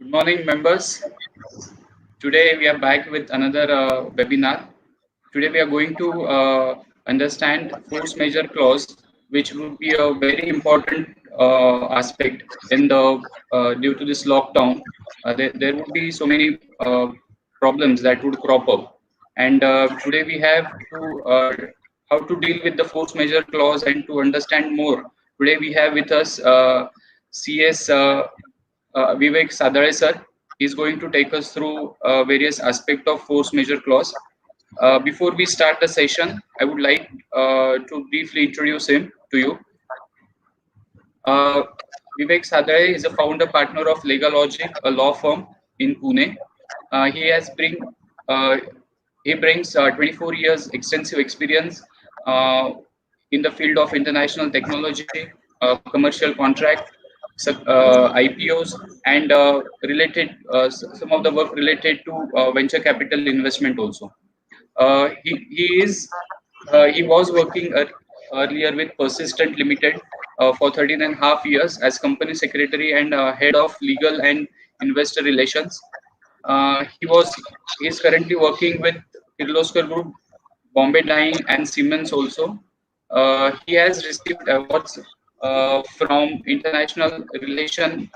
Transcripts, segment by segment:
Good morning, members. Today we are back with another webinar. Today we are going to understand force majeure clause, which would be a very important aspect in the due to this lockdown. There would be so many problems that would crop up, and today we have to how to deal with the force majeure clause and to understand more. Today we have with us CS. Vivek Sadhale sir is going to take us through various aspects of force majeure clause. Before we start the session, I would like to briefly introduce him to you. Uh, Vivek Sadhale is a founder partner of Legal Logic, a law firm in Pune. Uh, he has bring uh, he brings 24 years extensive experience uh, in the field of international technology, commercial contract, IPOs, and some of the work related to venture capital investment also. He was working earlier with Persistent Limited for 13 and a half years as company secretary and head of legal and investor relations. He is currently working with Kirloskar Group, Bombay Dyeing, and Siemens also. He has received awards from international relation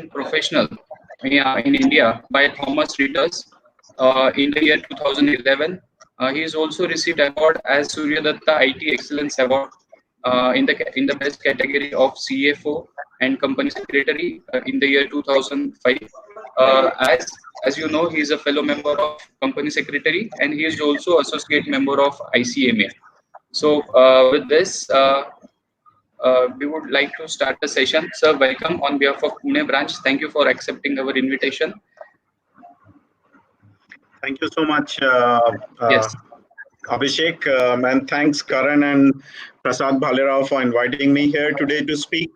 professional in India by Thomas Reuters in the year 2011. He has also received award as Surya Datta IT Excellence Award in the best category of CFO and company secretary in the year 2005. As you know, he is a fellow member of company secretary and he is also associate member of ICMA. So with this, we would like to start the session. Sir, welcome on behalf of Pune branch. Thank you for accepting our invitation. Thank you so much, Yes. Abhishek, and thanks Karan and Prasad Bhalerao for inviting me here today to speak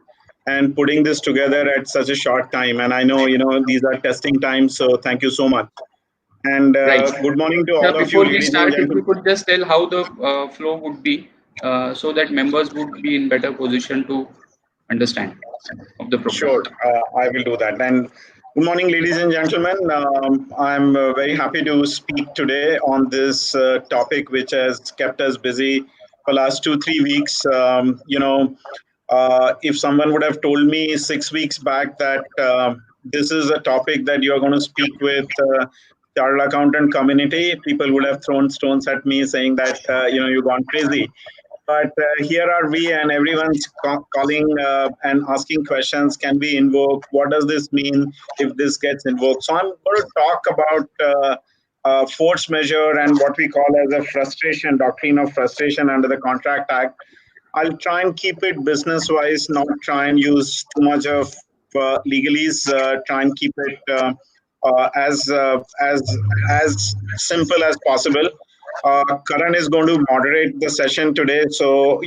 and putting this together at such a short time. And I know, these are testing times, so thank you so much. And Right. good morning to Now, all of you, before we ladies and start, if you gentlemen. could just tell how the flow would be so that members would be in better position to understand of the program. Sure, I will do that. And good morning, ladies and gentlemen. I'm very happy to speak today on this topic, which has kept us busy for last 2-3 weeks. If someone would have told me 6 weeks back that this is a topic that you're going to speak with chartered accountant community, people would have thrown stones at me saying that you've gone crazy. But here are we, and everyone's calling and asking questions. Can we invoke? What does this mean if this gets invoked? So I'm going to talk about force majeure and what we call as a frustration doctrine of frustration under the Contract Act. I'll try and keep it business wise, not try and use too much of legalese. Try and keep it as simple as possible. Karan is going to moderate the session today, so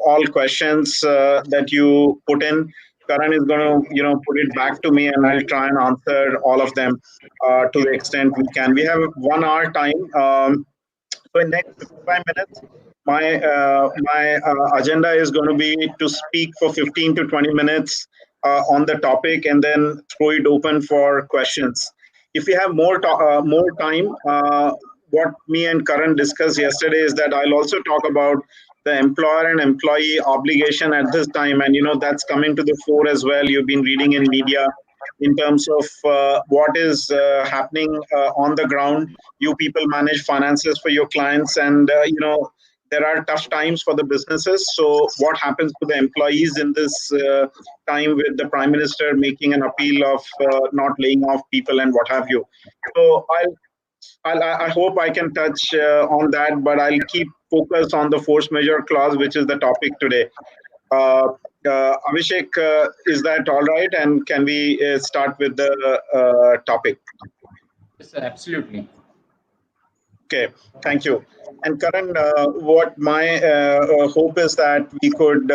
all questions that you put in, Karan is going to put it back to me, and I'll try and answer all of them to the extent we can. We have 1 hour time. So in next 55 minutes, my agenda is going to be to speak for 15 to 20 minutes on the topic, and then throw it open for questions. If we have more time, what me and Karan discussed yesterday is that I'll also talk about the employer and employee obligation at this time, and that's coming to the fore as well. You've been reading in media in terms of what is happening on the ground. You people manage finances for your clients, and there are tough times for the businesses. So what happens to the employees in this time with the Prime Minister making an appeal of not laying off people and what have you? So I hope I can touch on that, but I'll keep focus on the force majeure clause, which is the topic today. Uh, Abhishek, is that all right? And can we start with the topic? Yes, sir, absolutely. Okay, thank you. And Karan, what my hope is that we could,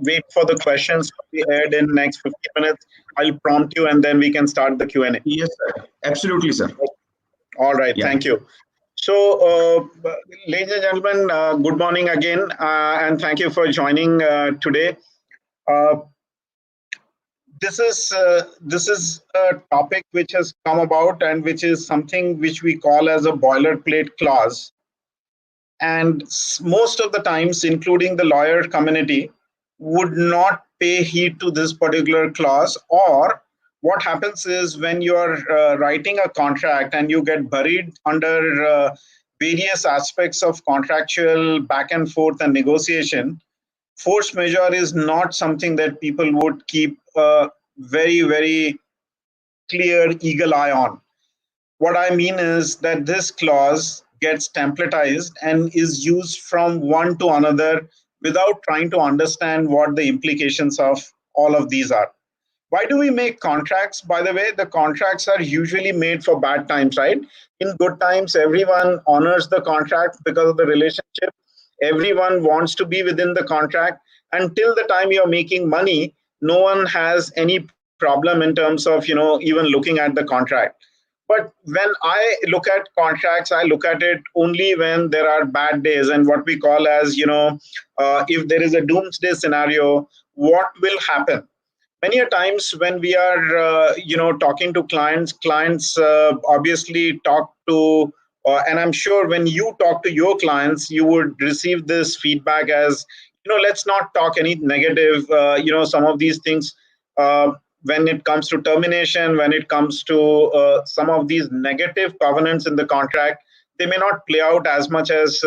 wait for the questions to be aired in next 50 minutes. I'll prompt you, and then we can start the Q&A. Yes, sir. Absolutely, sir. All right, Yeah. thank you. So, ladies and gentlemen, good morning again, and thank you for joining today. this is a topic which has come about and which is something which we call as a boilerplate clause. And most of the times, including the lawyer community, would not pay heed to this particular clause. Or what happens is, when you are writing a contract and you get buried under various aspects of contractual back and forth and negotiation, force majeure is not something that people would keep a very clear eagle eye on. What I mean is that this clause gets templatized and is used from one to another without trying to understand what the implications of all of these are. Why do we make contracts? By the way, the contracts are usually made for bad times, right? In good times, everyone honors the contract because of the relationship. Everyone wants to be within the contract. Until the time you're making money, no one has any problem in terms of, even looking at the contract. But when I look at contracts, I look at it only when there are bad days, and what we call as, if there is a doomsday scenario, what will happen? Many a times when we are talking to clients obviously talk to, and I'm sure when you talk to your clients, you would receive this feedback as, let's not talk any negative, some of these things, when it comes to termination, when it comes to some of these negative covenants in the contract, they may not play out as much as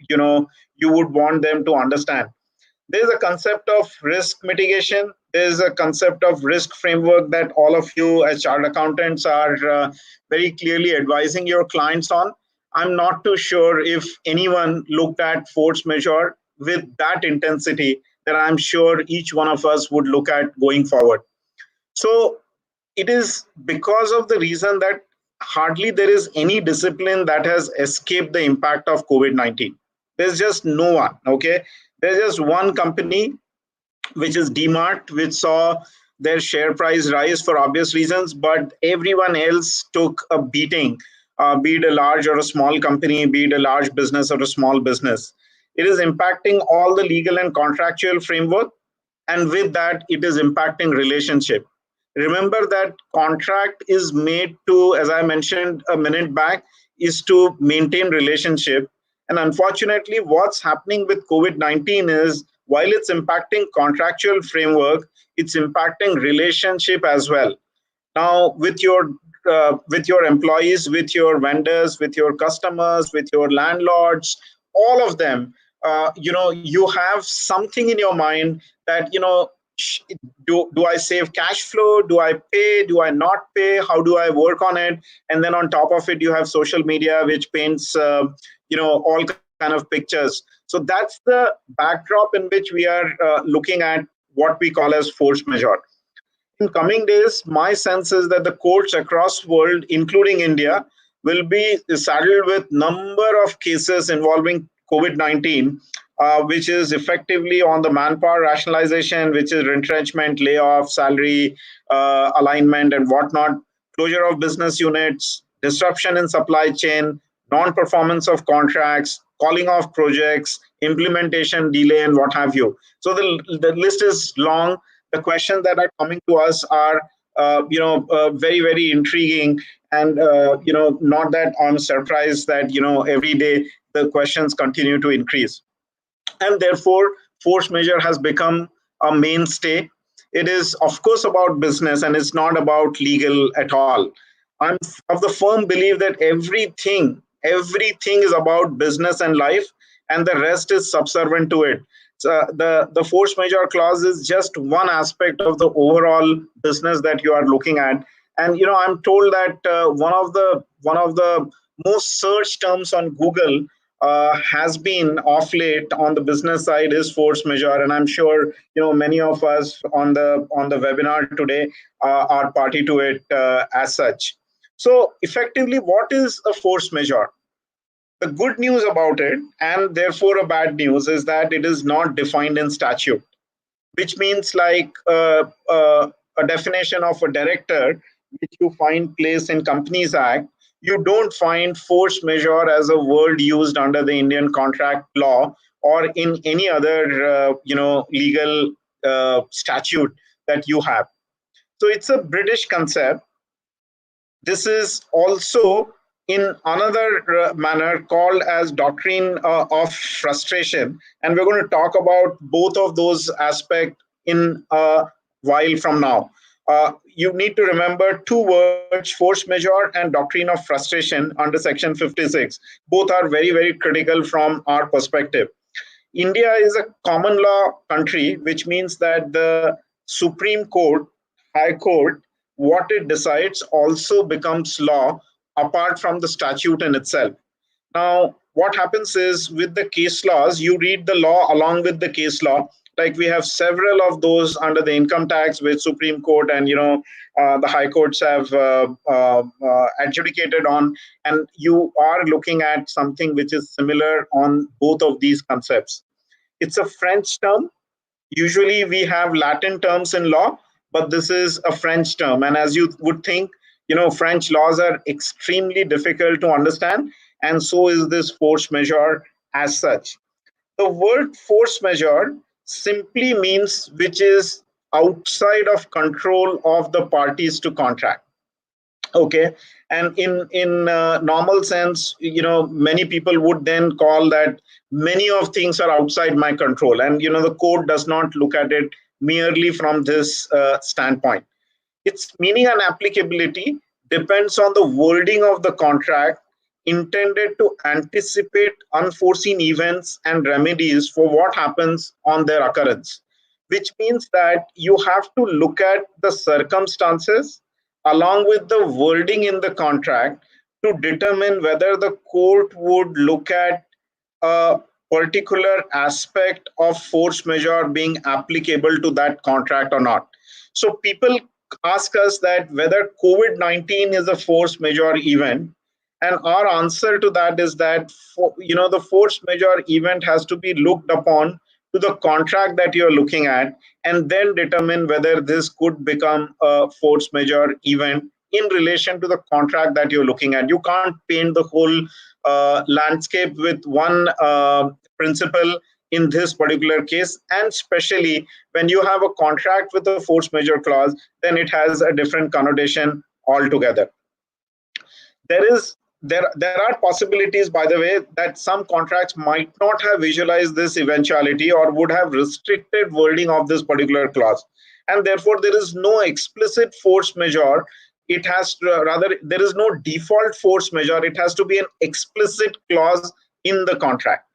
you would want them to understand. There's a concept of risk mitigation. There's a concept of risk framework that all of you as chartered accountants are very clearly advising your clients on. I'm not too sure if anyone looked at force majeure with that intensity that I'm sure each one of us would look at going forward. So it is because of the reason that hardly there is any discipline that has escaped the impact of COVID-19. There's just no one. Okay, there's just one company, which is DMart, which saw their share price rise for obvious reasons, but everyone else took a beating, be it a large or a small company, be it a large business or a small business. It is impacting all the legal and contractual framework, and with that, it is impacting relationship. Remember that contract is made to, as I mentioned a minute back, is to maintain relationship. And unfortunately, what's happening with COVID-19 is, while it's impacting contractual framework, it's impacting relationship as well. Now, with your employees, with your vendors, with your customers, with your landlords, all of them, you have something in your mind that, do I save cash flow? Do I pay? Do I not pay? How do I work on it? And then on top of it, you have social media, which paints all kind of pictures. So that's the backdrop in which we are looking at what we call as force majeure. In coming days, my sense is that the courts across world, including India, will be saddled with number of cases involving COVID-19, which is effectively on the manpower rationalization, which is retrenchment, layoff, salary alignment, and whatnot, closure of business units, disruption in supply chain, non-performance of contracts, calling off projects, implementation delay, and what have you. So the list is long. The questions that are coming to us are very intriguing, and not that I'm surprised that every day the questions continue to increase. And therefore force majeure has become a mainstay. It is of course about business, and it's not about legal at all. I'm of the firm belief that everything is about business and life, and the rest is subservient to it. So the force majeure clause is just one aspect of the overall business that you are looking at. And I'm told that one of the most searched terms on Google has been off late on the business side is force majeure, and I'm sure many of us on the webinar today are party to it as such. So effectively, what is a force majeure? The good news about it, and therefore a bad news, is that it is not defined in statute, which means like a definition of a director, which you find placed in Companies Act. You don't find force majeure as a word used under the Indian contract law or in any other legal statute that you have. So it's a British concept. This is also in another manner called as doctrine of frustration, and we're going to talk about both of those aspects in a while from now. You need to remember two words, force majeure and doctrine of frustration, under section 56. Both are very, very critical from our perspective. India is a common law country, which means that the Supreme Court, High Court, what it decides also becomes law apart from the statute in itself. Now, what happens is with the case laws, you read the law along with the case law. Like we have several of those under the income tax, which Supreme Court and the high courts have adjudicated on, and you are looking at something which is similar on both of these concepts. It's a French term. Usually we have Latin terms in law, but this is a French term. And as you would think, French laws are extremely difficult to understand, and so is this force majeure as such. The word force majeure simply means which is outside of control of the parties to contract. Okay, and in normal sense, many people would then call that many of things are outside my control, and the code does not look at it merely from this standpoint. Its meaning and applicability depends on the wording of the contract intended to anticipate unforeseen events and remedies for what happens on their occurrence, which means that you have to look at the circumstances along with the wording in the contract to determine whether the court would look at a particular aspect of force majeure being applicable to that contract or not. So people ask us that whether COVID-19 is a force majeure event, and our answer to that is that the force majeure event has to be looked upon to the contract that you're looking at, and then determine whether this could become a force majeure event in relation to the contract that you're looking at. You can't paint the whole landscape with one principle in this particular case, and especially when you have a contract with a force majeure clause, then it has a different connotation altogether. There are possibilities, by the way, that some contracts might not have visualized this eventuality or would have restricted wording of this particular clause, and therefore there is no explicit force majeure. It has to, rather, there is no default force majeure. It has to be an explicit clause in the contract.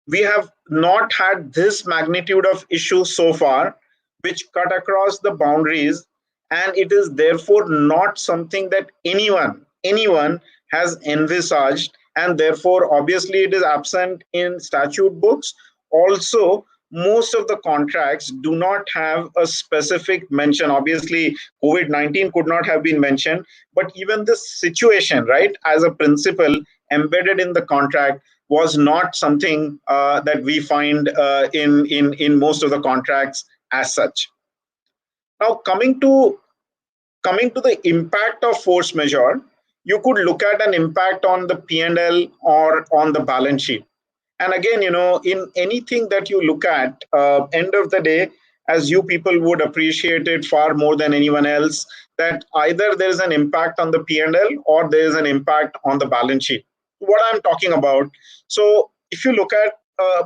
We have not had this magnitude of issues so far, which cut across the boundaries, and it is therefore not something that anyone has envisaged, and therefore obviously it is absent in statute books. Also, most of the contracts do not have a specific mention. Obviously, COVID-19 could not have been mentioned, but even this situation, right, as a principle embedded in the contract was not something that we find in most of the contracts as such. Now, coming to the impact of force majeure, you could look at an impact on the P&L or on the balance sheet. And again, in anything that you look at, end of the day, as you people would appreciate it far more than anyone else, that either there is an impact on the P&L or there is an impact on the balance sheet. What I'm talking about. So if you look at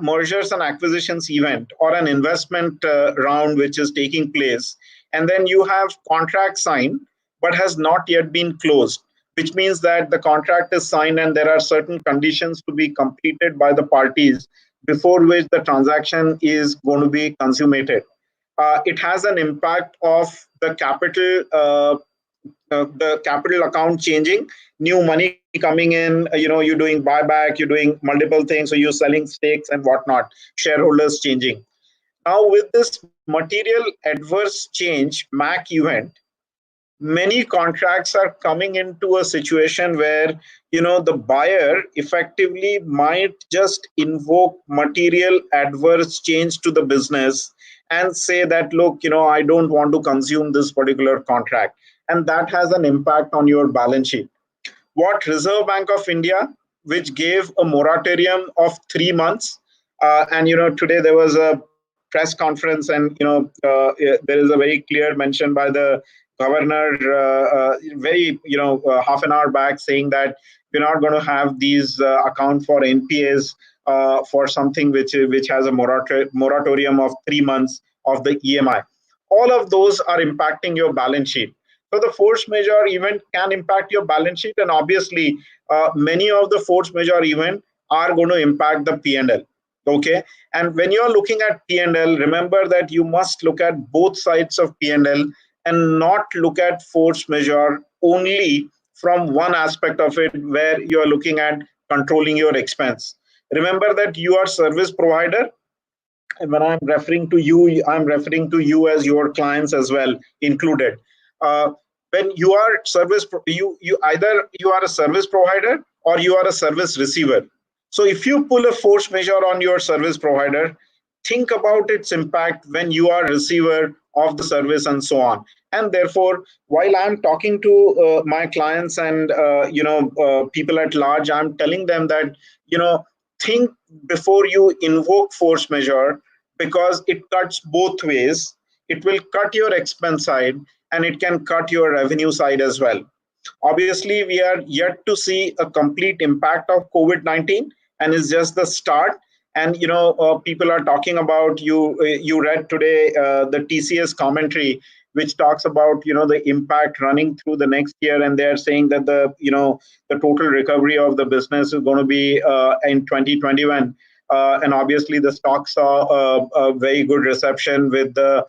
mergers and acquisitions event or an investment round which is taking place, and then you have contract signed but has not yet been closed, which means that the contract is signed and there are certain conditions to be completed by the parties before which the transaction is going to be consummated. It has an impact of the capital account changing, new money coming in, you're doing buyback, you're doing multiple things, so you're selling stakes and whatnot, shareholders changing. Now, with this material adverse change MAC event, many contracts are coming into a situation where the buyer effectively might just invoke material adverse change to the business and say that, look, I don't want to consume this particular contract, and that has an impact on your balance sheet. What Reserve Bank of India, which gave a moratorium of 3 months, and today there was a press conference, and there is a very clear mention by the governor very half an hour back saying that we're not going to have these account for NPAs for something which has a moratorium of 3 months of the EMI. All of those are impacting your balance sheet. So the force majeure event can impact your balance sheet, and obviously, many of the force majeure event are going to impact the P&L. Okay, and when you are looking at P&L, remember that you must look at both sides of P&L and not look at force majeure only from one aspect of it, where you are looking at controlling your expense. Remember that you are service provider, and when I'm referring to you, I'm referring to you as your clients as well included. Uh, when you are you either you are a service provider or you are a service receiver. So if you pull a force majeure on your service provider, think about its impact when you are receiver of the service and so on. And therefore, while I'm talking to my clients and people at large, I'm telling them that think before you invoke force majeure, because it cuts both ways. It will cut your expense side and it can cut your revenue side as well. Obviously, we are yet to see a complete impact of COVID-19, and it's just the start. And people are talking about you read today the TCS commentary, which talks about the impact running through the next year, and they're saying that the total recovery of the business is going to be in 2021. And obviously, the stock saw a very good reception with the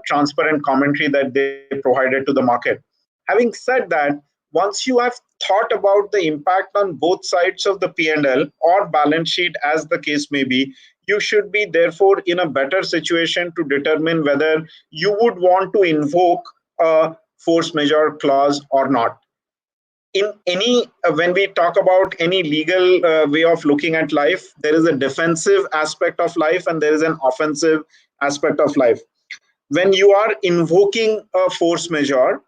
transparent commentary that they provided to the market. Having said that, once you have thought about the impact on both sides of the P&L or balance sheet, as the case may be, you should be therefore in a better situation to determine whether you would want to invoke a force majeure clause or not. In any When we talk about any legal way of looking at life, there is a defensive aspect of life and there is an offensive aspect of life. When you are invoking a force majeure,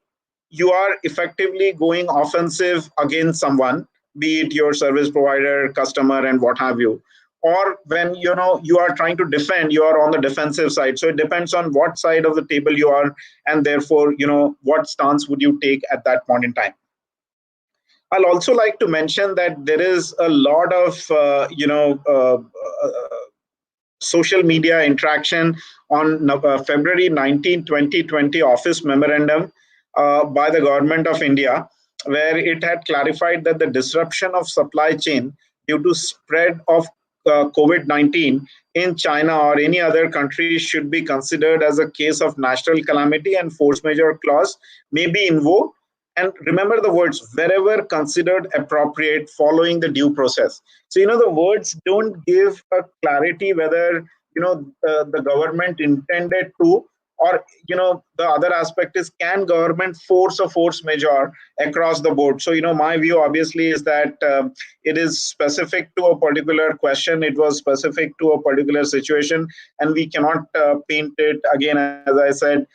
you are effectively going offensive against someone, be it your service provider, customer, and what have you. Or when you are trying to defend, you are on the defensive side. So it depends on what side of the table you are, and therefore what stance would you take at that point in time. I'll also like to mention that there is a lot of social media interaction on February 19, 2020 office memorandum by the government of India, where it had clarified that the disruption of supply chain due to spread of COVID-19 in China or any other country should be considered as a case of national calamity, and force majeure clause may be invoked. And remember the words, wherever considered appropriate following the due process. So the words don't give a clarity whether the government intended to, or the other aspect is, can government force a force majeure across the board. So my view obviously is that it is specific to a particular question, it was specific to a particular situation, and we cannot paint it again, as I said,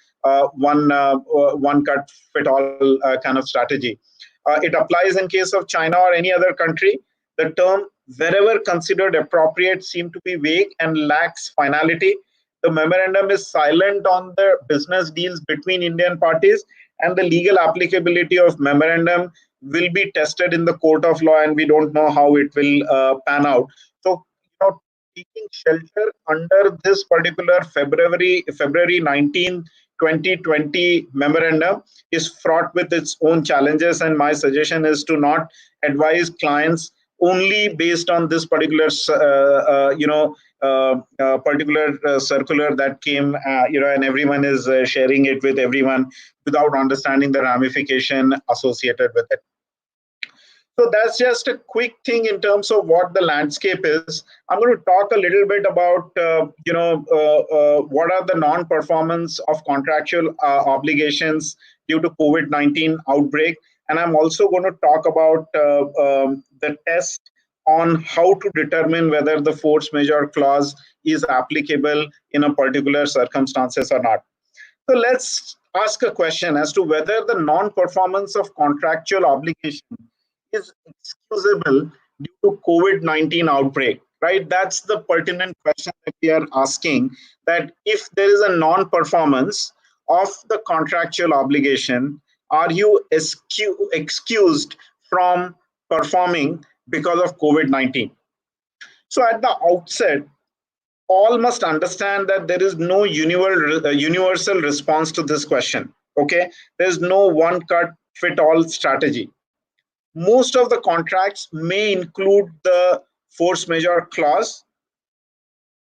one cut fit all kind of strategy. It applies in case of China or any other country. The term wherever considered appropriate seem to be vague and lacks finality. The memorandum is silent on the business deals between Indian parties, and the legal applicability of memorandum will be tested in the court of law, and we don't know how it will pan out. So, taking shelter under this particular February 19, 2020 memorandum is fraught with its own challenges, and my suggestion is to not advise clients only based on this particular particular circular that came, and everyone is sharing it with everyone without understanding the ramification associated with it. So that's just a quick thing in terms of what the landscape is. I'm going to talk a little bit about, what are the non-performance of contractual obligations due to COVID-19 outbreak. And I'm also going to talk about the test on how to determine whether the force majeure clause is applicable in a particular circumstances or not. So let's ask a question as to whether the non-performance of contractual obligation is excusable due to COVID-19 outbreak, right? That's the pertinent question that we are asking, that if there is a non-performance of the contractual obligation are you excused from performing because of COVID-19? So at the outset, all must understand that there is no universal response to this question. Okay, there's no one cut fit all strategy. Most of the contracts may include the force majeure clause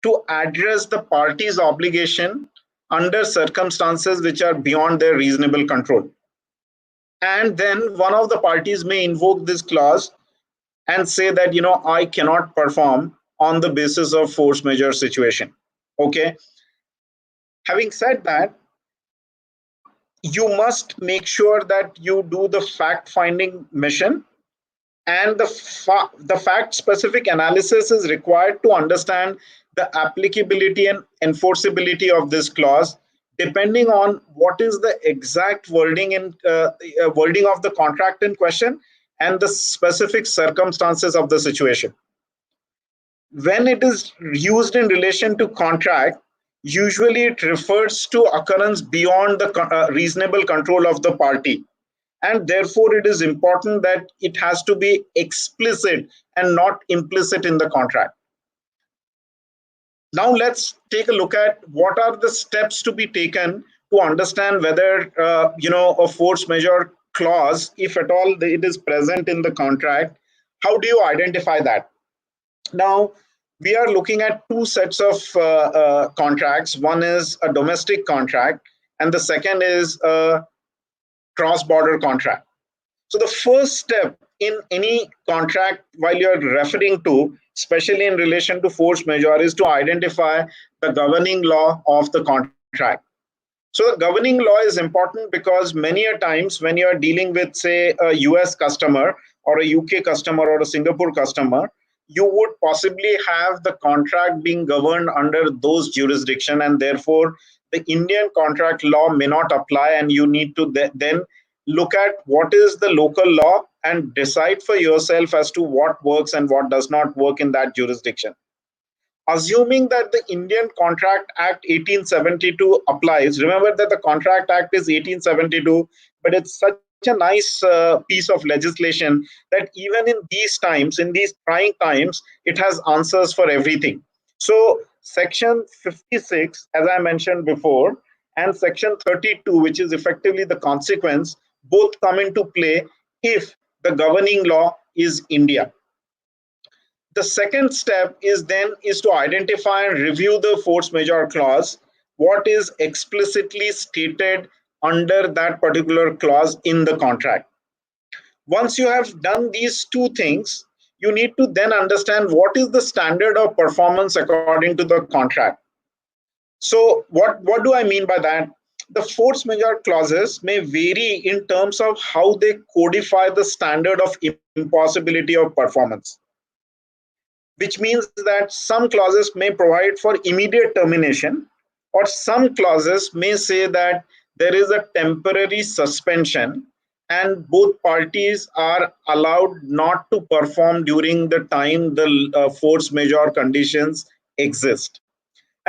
to address the party's obligation under circumstances which are beyond their reasonable control. And then one of the parties may invoke this clause and say that, I cannot perform on the basis of force majeure situation. Okay. Having said that, you must make sure that you do the fact finding mission, and the fact specific analysis is required to understand the applicability and enforceability of this clause depending on what is the exact wording of the contract in question and the specific circumstances of the situation. When it is used in relation to contract, usually it refers to occurrence beyond the reasonable control of the party, and therefore it is important that it has to be explicit and not implicit in the contract. Now let's take a look at what are the steps to be taken to understand whether a force majeure clause, if at all it is present in the contract. How do you identify that? Now we are looking at two sets of contracts. One is a domestic contract and the second is a cross-border contract. So the first step in any contract while you're referring to, especially in relation to force majeure, is to identify the governing law of the contract. So the governing law is important because many a times when you're dealing with, say, a US customer or a UK customer or a Singapore customer, you would possibly have the contract being governed under those jurisdiction, and therefore the Indian contract law may not apply, and you need to then look at what is the local law and decide for yourself as to what works and what does not work in that jurisdiction. Assuming that the Indian Contract Act 1872 applies, remember that the Contract Act is 1872, but it's such a nice piece of legislation that even in these times, in these trying times, it has answers for everything. So Section 56, as I mentioned before, and Section 32, which is effectively the consequence, both come into play if the governing law is India. The second step is to identify and review the force majeure clause, what is explicitly stated under that particular clause in the contract. Once you have done these two things, you need to then understand what is the standard of performance according to the contract. So what do I mean by that? The force majeure clauses may vary in terms of how they codify the standard of impossibility of performance, which means that some clauses may provide for immediate termination, or some clauses may say that there is a temporary suspension and both parties are allowed not to perform during the time the force majeure conditions exist.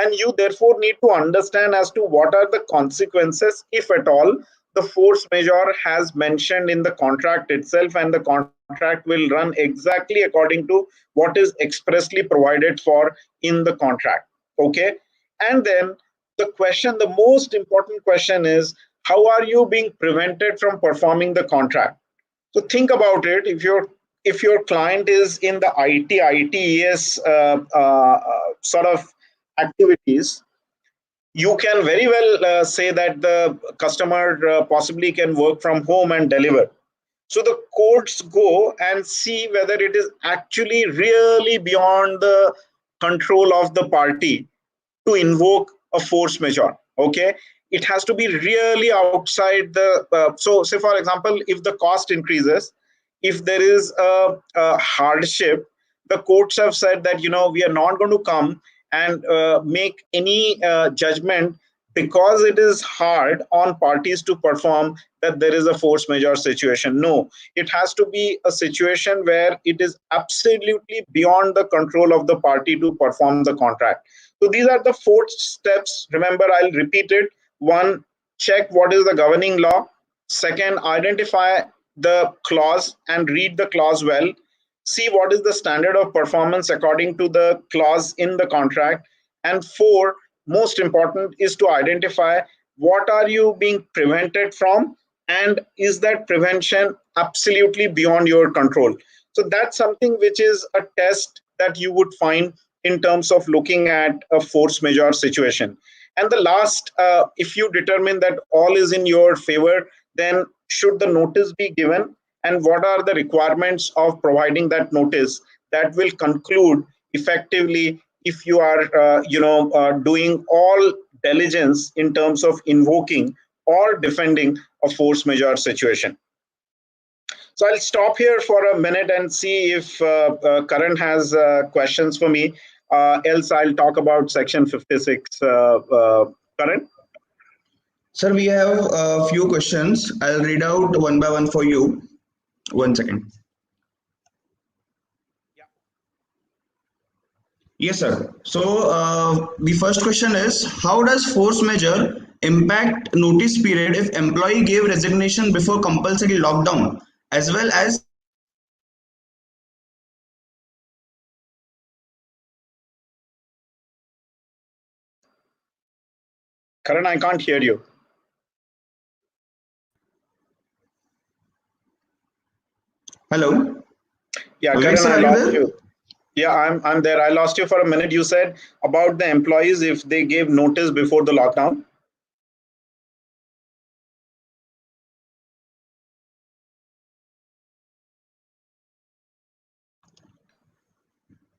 And you therefore need to understand as to what are the consequences, if at all, the force majeure has mentioned in the contract itself, and the contract will run exactly according to what is expressly provided for in the contract. Okay. And then the most important question is, how are you being prevented from performing the contract? So think about it. If your client is in the ITES sort of activities, you can very well say that the customer possibly can work from home and deliver. So the courts go and see whether it is actually really beyond the control of the party to invoke a force majeure. Okay, it has to be really outside the. So, say for example, if the cost increases, if there is a hardship, the courts have said that we are not going to come and make any judgment because it is hard on parties to perform, that there is a force majeure situation. No, it has to be a situation where it is absolutely beyond the control of the party to perform the contract. So these are the four steps. Remember, I'll repeat it. One, check what is the governing law. Second, identify the clause and read the clause well. See what is the standard of performance according to the clause in the contract. And four, most important is to identify what are you being prevented from, and is that prevention absolutely beyond your control. So that's something which is a test that you would find in terms of looking at a force majeure situation. And the last, if you determine that all is in your favor, then should the notice be given, and what are the requirements of providing that notice that will conclude effectively if you are doing all diligence in terms of invoking or defending a force majeure situation. So I'll stop here for a minute and see if Karan has questions for me. Else I'll talk about section 56. Karan? Sir, we have a few questions. I'll read out one by one for you. 1 second. Yes, sir. So the first question is, how does force majeure impact notice period if employee gave resignation before compulsory lockdown, as well as cases if resignation was given during enforcement of the lockdown? Karan, I can't hear you. Hello, Yeah, Vivek Karan, sir, I are you lost there? you. Yeah, I'm there. I lost you for a minute. You said about the employees if they gave notice before the lockdown.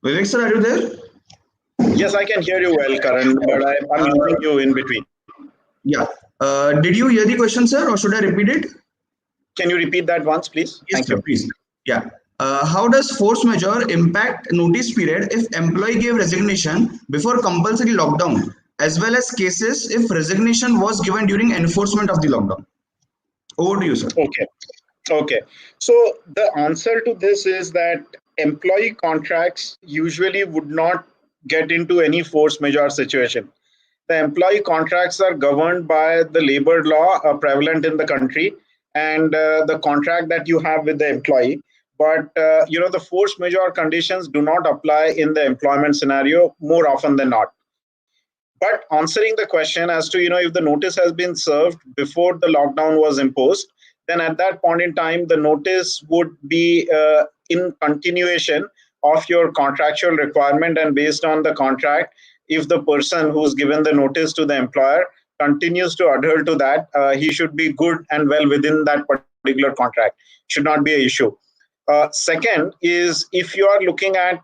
Vivek sir, are you there? Yes, I can hear you well, Karan, but I'm losing you in between. Yeah. Did you hear the question, sir, or should I repeat it? Can you repeat that once, please? Yes, Thank sir, you. please. Yeah. How does force majeure impact notice period if employee gave resignation before compulsory lockdown, as well as cases if resignation was given during enforcement of the lockdown? Over to you, sir. Okay. Okay. So the answer to this is that employee contracts usually would not get into any force majeure situation. The employee contracts are governed by the labor law prevalent in the country, and the contract that you have with the employee. But the force majeure conditions do not apply in the employment scenario more often than not. But answering the question as to if the notice has been served before the lockdown was imposed, then at that point in time the notice would be in continuation of your contractual requirement, and based on the contract, if the person who's given the notice to the employer continues to adhere to that, he should be good and well within that particular contract. Should not be an issue. Second is, if you are looking at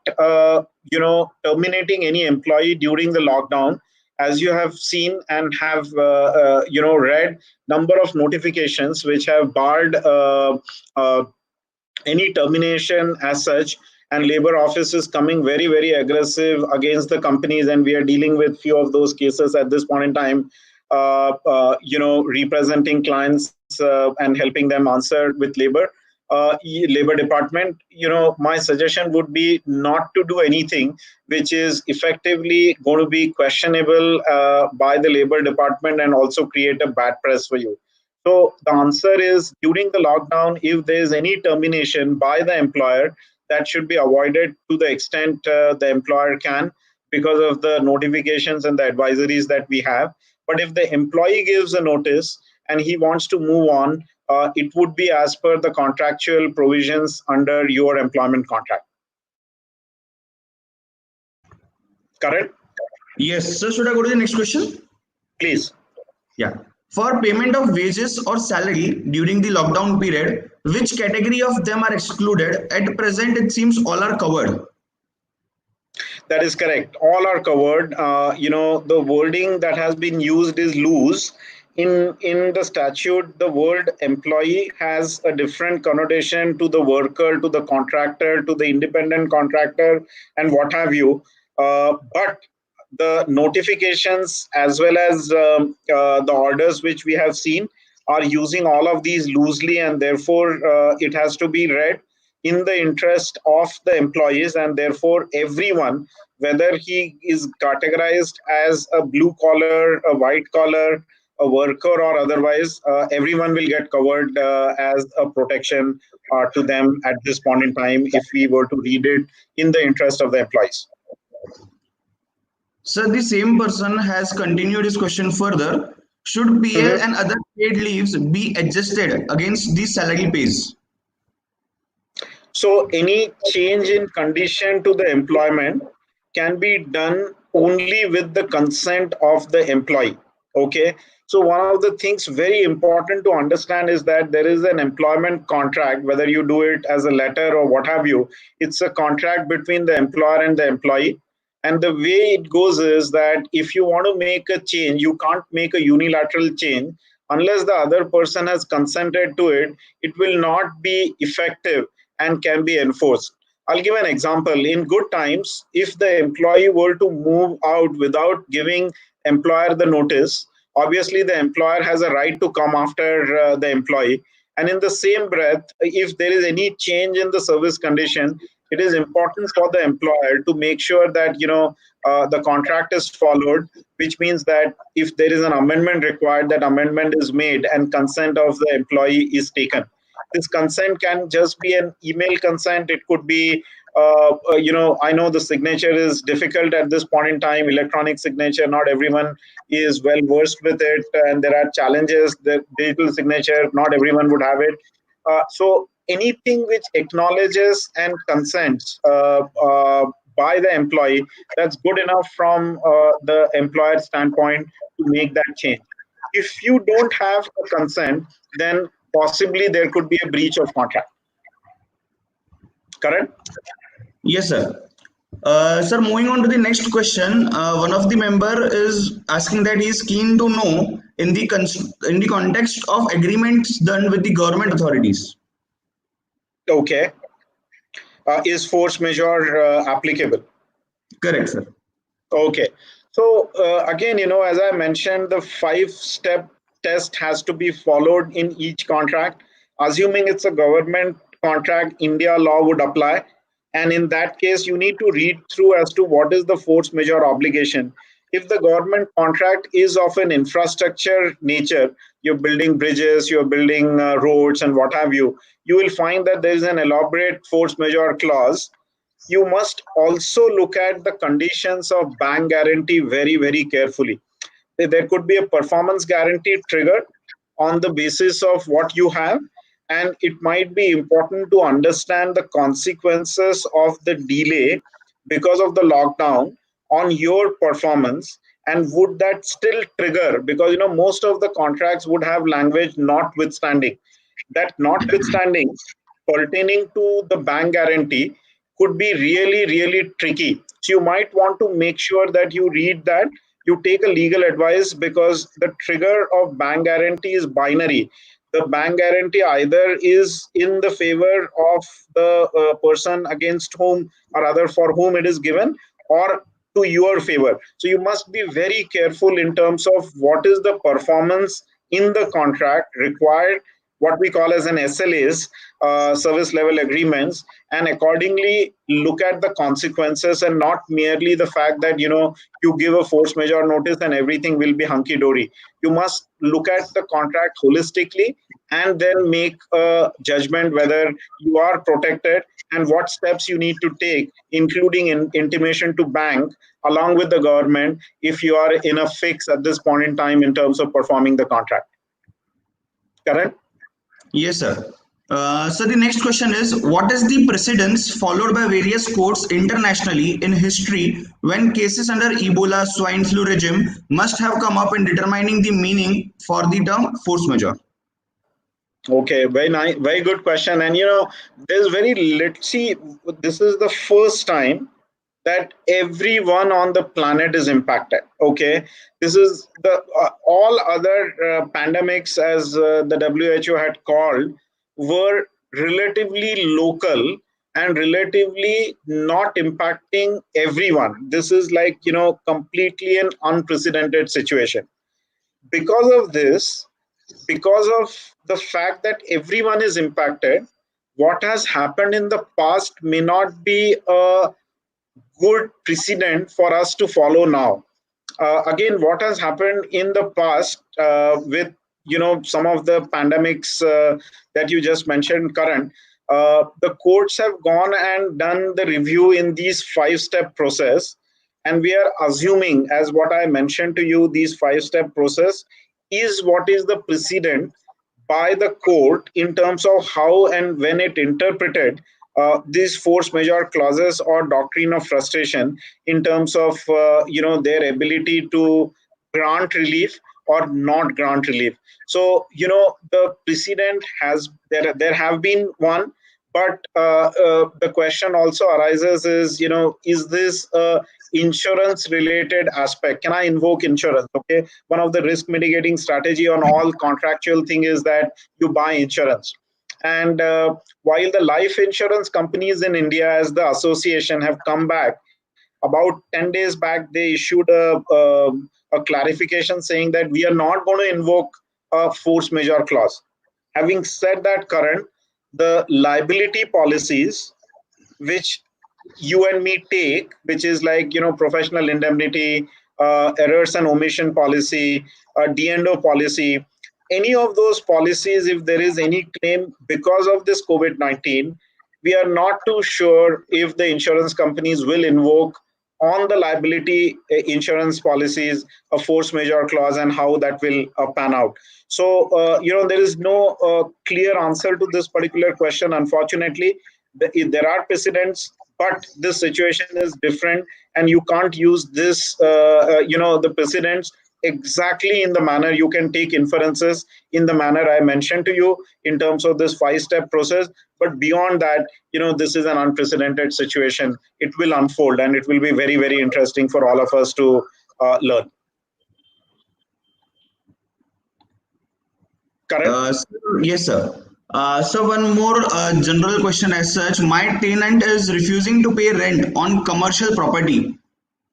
terminating any employee during the lockdown, as you have seen and have read number of notifications which have barred uh, any termination as such, and labor office is coming very very aggressive against the companies, and we are dealing with few of those cases at this point in time, representing clients and helping them answer with labor department. My suggestion would be not to do anything which is effectively going to be questionable by the labor department and also create a bad press for you. So the answer is, during the lockdown, if there is any termination by the employer, that should be avoided to the extent the employer can, because of the notifications and the advisories that we have. But if the employee gives a notice and he wants to move on, it would be as per the contractual provisions under your employment contract. Correct? Yes, sir. Should I go to the next question? Please. Yeah. For payment of wages or salary during the lockdown period, which category of them are excluded? At present, it seems all are covered. That is correct. All are covered. The wording that has been used is loose. In the statute, the word employee has a different connotation to the worker, to the contractor, to the independent contractor, and what have you. But the notifications as well as the orders which we have seen are using all of these loosely, and therefore it has to be read in the interest of the employees, and therefore everyone, whether he is categorized as a blue collar, a white collar, a worker or otherwise, everyone will get covered as a protection to them at this point in time if we were to read it in the interest of the employees. Sir, the same person has continued his question further. Should PL Mhm. and other paid leaves be adjusted against the salary pays? So any change in condition to the employment can be done only with the consent of the employee. Okay. So one of the things very important to understand is that there is an employment contract, whether you do it as a letter or what have you. It's a contract between the employer and the employee. And the way it goes is that if you want to make a change, you can't make a unilateral change unless the other person has consented to it. It will not be effective and can be enforced. I'll give an example. In good times, if the employee were to move out without giving employer the notice, obviously the employer has a right to come after the employee. And in the same breath, if there is any change in the service condition, it is important for the employer to make sure that the contract is followed, which means that if there is an amendment required, that amendment is made and consent of the employee is taken. This consent can just be an email consent. It could be I know the signature is difficult at this point in time, electronic signature, not everyone is well versed with it, and there are challenges. The digital signature, not everyone would have it. So anything which acknowledges and consents by the employee, that's good enough from the employer standpoint to make that change. If you don't have a consent, then possibly there could be a breach of contract. Correct? Yes, sir. Sir, moving on to the next question, one of the member is asking that he is keen to know in the context of agreements done with the government authorities. Okay. Is force majeure applicable? Correct, sir. Okay. So again, as I mentioned, the 5-step test has to be followed in each contract. Assuming it's a government contract, India law would apply. And in that case, you need to read through as to what is the force majeure obligation. If the government contract is of an infrastructure nature, you're building bridges, you're building roads, and what have you, you will find that there is an elaborate force majeure clause. You must also look at the conditions of bank guarantee very, very carefully. There could be a performance guarantee triggered on the basis of what you have, and it might be important to understand the consequences of the delay because of the lockdown on your performance. And would that still trigger, because most of the contracts would have language notwithstanding. That notwithstanding pertaining to the bank guarantee could be really, really tricky. So you might want to make sure that you read that, you take a legal advice, because the trigger of bank guarantee is binary. The bank guarantee either is in the favor of the person against whom or other for whom it is given, or to your favor. So you must be very careful in terms of what is the performance in the contract required, what we call as an SLAs, service level agreements, and accordingly look at the consequences, and not merely the fact that you give a force majeure notice and everything will be hunky dory. You must look at the contract holistically and then make a judgment whether you are protected and what steps you need to take, including intimation to bank along with the government if you are in a fix at this point in time in terms of performing the contract. Correct? Yes, sir. So the next question is, what is the precedence followed by various courts internationally in history when cases under Ebola swine flu regime must have come up in determining the meaning for the term force majeure? Okay, very nice, very good question. And there's very little. See, this is the first time that everyone on the planet is impacted. Okay, this is the all other pandemics, as the WHO had called, were relatively local and relatively not impacting everyone. This is like completely an unprecedented situation. Because of this, because of the fact that everyone is impacted, what has happened in the past may not be a good precedent for us to follow now. again, what has happened in the past with some of the pandemics that you just mentioned, current, the courts have gone and done the review in these 5-step process, and we are assuming, as what I mentioned to you, these 5-step process is what is the precedent by the court in terms of how and when it interpreted these force majeure clauses or doctrine of frustration in terms of their ability to grant relief or not grant relief. So the precedent has there have been one, but the question also arises is is this insurance related aspect? Can I invoke insurance? Okay, one of the risk mitigating strategy on all contractual thing is that you buy insurance. And while the life insurance companies in India, as the association, have come back about 10 days back, they issued a clarification saying that we are not going to invoke a force majeure clause. Having said that, current, the liability policies which you and me take, which is like professional indemnity, errors and omission policy, D&O policy, any of those policies, if there is any claim because of this COVID-19, we are not too sure if the insurance companies will invoke on the liability insurance policies a force majeure clause, and how that will pan out. So there is no clear answer to this particular question, unfortunately. There are precedents, but this situation is different, and you can't use this the precedents exactly in the manner. You can take inferences in the manner I mentioned to you in terms of this 5-step process, but beyond that, this is an unprecedented situation. It will unfold, and it will be very, very interesting for all of us to learn. Correct? Yes, sir. So one more general question as such. My tenant is refusing to pay rent on commercial property.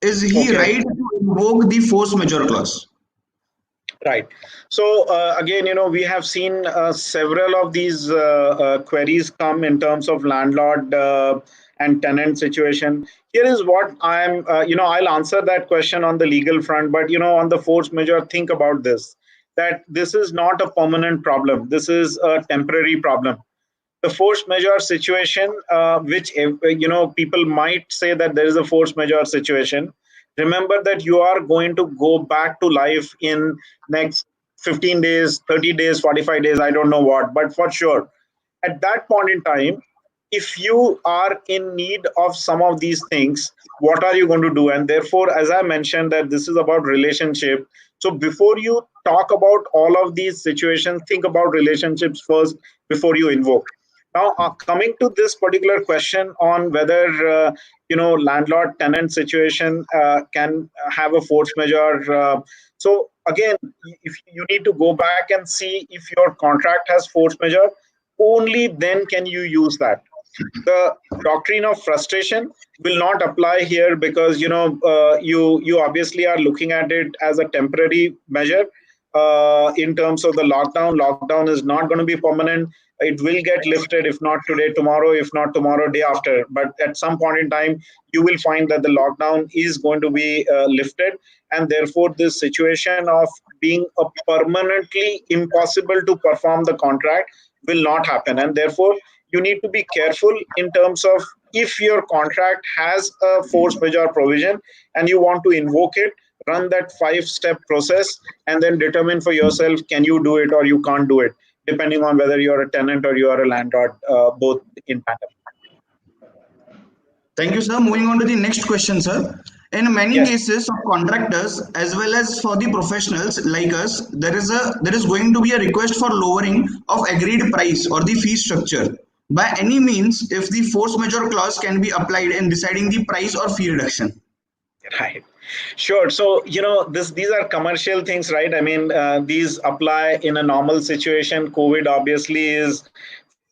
Is he Okay. right to invoke the force majeure clause? Right. So again, we have seen several of these queries come in terms of landlord and tenant situation. Here is what I'm, I'll answer that question on the legal front, but on the force majeure, think about this: that this is not a permanent problem. This is a temporary problem. The force majeure situation, which people might say that there is a force majeure situation. Remember that you are going to go back to life in next 15 days, 30 days, 45 days, I don't know what, but for sure at that point in time, if you are in need of some of these things, what are you going to do? And therefore, as I mentioned, that this is about relationship. So before you talk about all of these situations, think about relationships first before you invoke. Now, coming to this particular question on whether landlord tenant situation can have a force majeure. So again, if you need to go back and see if your contract has force majeure, only then can you use that. The doctrine of frustration will not apply here, because you obviously are looking at it as a temporary measure. In terms of the lockdown is not going to be permanent. It will get lifted, if not today, tomorrow, if not tomorrow, day after, but at some point in time you will find that the lockdown is going to be lifted, and therefore this situation of being a permanently impossible to perform the contract will not happen. And therefore you need to be careful in terms of, if your contract has a force majeure provision and you want to invoke it, run that 5-step process and then determine for yourself, can you do it or you can't do it, depending on whether you're a tenant or you are a landlord, both in tandem. Thank you, sir. Moving on to the next question, sir. In many Yes. cases of contractors as well as for the professionals like us, there is going to be a request for lowering of agreed price or the fee structure. By any means, if the force majeure clause can be applied in deciding the price or fee reduction. Right. Sure. So, these are commercial things, right? I mean, these apply in a normal situation. COVID obviously is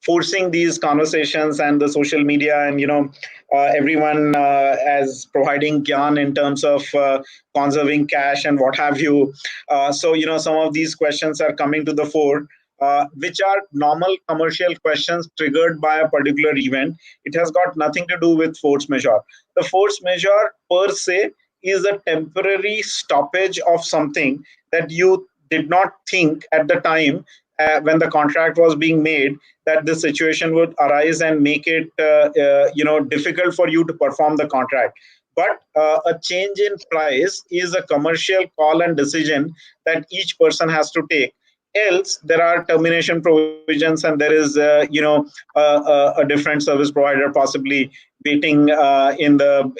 forcing these conversations, and the social media, and, everyone as providing gyan in terms of conserving cash and what have you. So, some of these questions are coming to the fore, which are normal commercial questions triggered by a particular event. It has got nothing to do with force majeure. The force majeure per se is a temporary stoppage of something that you did not think at the time when the contract was being made, that the situation would arise and make it difficult for you to perform the contract. But a change in price is a commercial call and decision that each person has to take. Else there are termination provisions, and there is a different service provider possibly waiting in the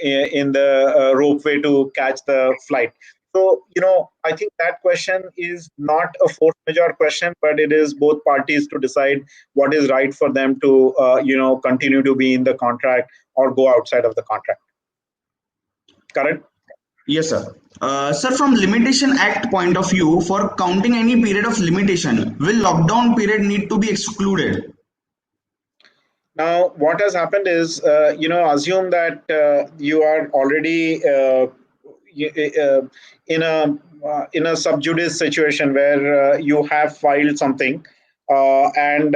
ropeway to catch the flight. So, I think that question is not a force majeure question, but it is both parties to decide what is right for them to, continue to be in the contract or go outside of the contract. Correct? Yes, sir. Sir, from Limitation Act point of view, for counting any period of limitation, will lockdown period need to be excluded? Now, what has happened is, assume that you are already in a sub judice situation where you have filed something, and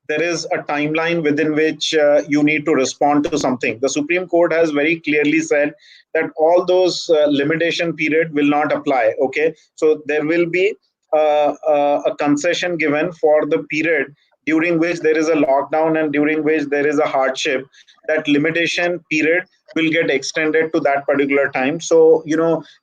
there is a timeline within which you need to respond to something. The Supreme Court has very clearly said that all those limitation period will not apply. Okay, so there will be a concession given for the period during which there is a lockdown and during which there is a hardship. That limitation period will get extended to that particular time. So,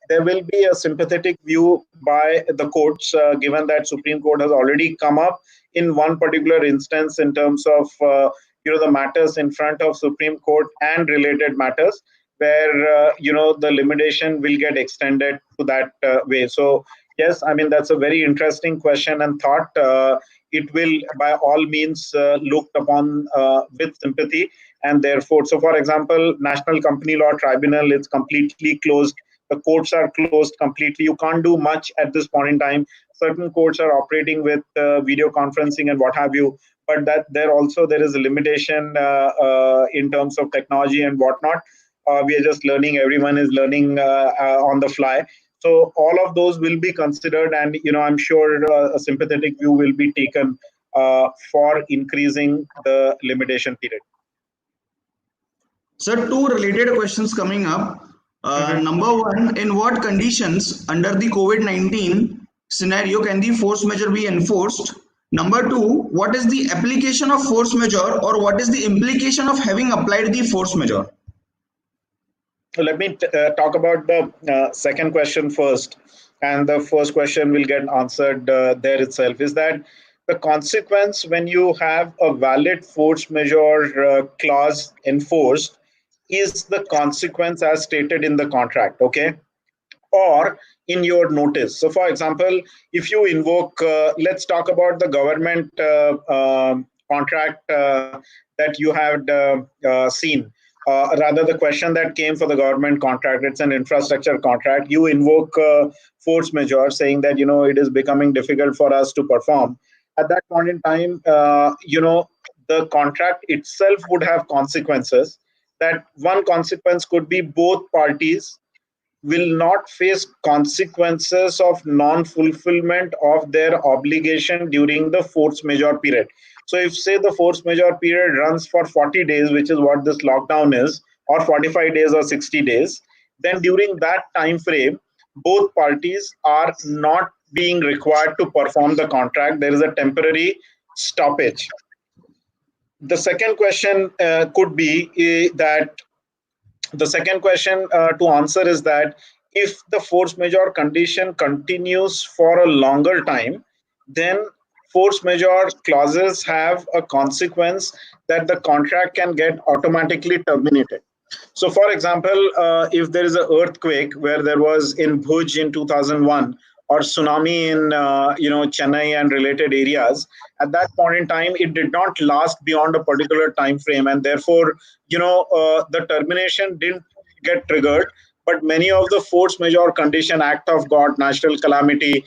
there will be a sympathetic view by the courts, given that Supreme Court has already come up in one particular instance in terms of the matters in front of Supreme Court and related matters, where the limitation will get extended to that way. So yes, I mean, that's a very interesting question and thought. It will by all means looked upon with sympathy, and therefore, so for example, National Company Law Tribunal is completely closed. The courts are closed completely. You can't do much at this point in time. Certain courts are operating with video conferencing and what have you, but that there is a limitation in terms of technology and whatnot. We are just learning. Everyone is learning on the fly. So all of those will be considered, and I'm sure a sympathetic view will be taken for increasing the limitation period. Sir, two related questions coming up. Mhm. Number one, in what conditions under the COVID-19 scenario can the force majeure be enforced? Number two, what is the application of force majeure, or what is the implication of having applied the force majeure? So let me talk about the second question first, and the first question will get answered there itself. Is that the consequence when you have a valid force majeure clause enforced is the consequence as stated in the contract, okay, or in your notice. So, for example, if you invoke, let's talk about the government contract that you had seen. Rather, the question that came for the government contract, it's an infrastructure contract. You invoke force majeure, saying that it is becoming difficult for us to perform. At that point in time, the contract itself would have consequences. That one consequence could be both parties will not face consequences of non-fulfillment of their obligation during the force majeure period. So if say the force majeure period runs for 40 days, which is what this lockdown is, or 45 days or 60 days, then during that time frame, both parties are not being required to perform the contract. There is a temporary stoppage. The second question could be that the second question to answer is that if the force majeure condition continues for a longer time, then force majeure clauses have a consequence that the contract can get automatically terminated. So, for example, if there is an earthquake where there was in Bhuj in 2001, or tsunami in Chennai and related areas, at that point in time, it did not last beyond a particular time frame, and therefore, the termination didn't get triggered. But many of the force majeure condition, act of God, natural calamity,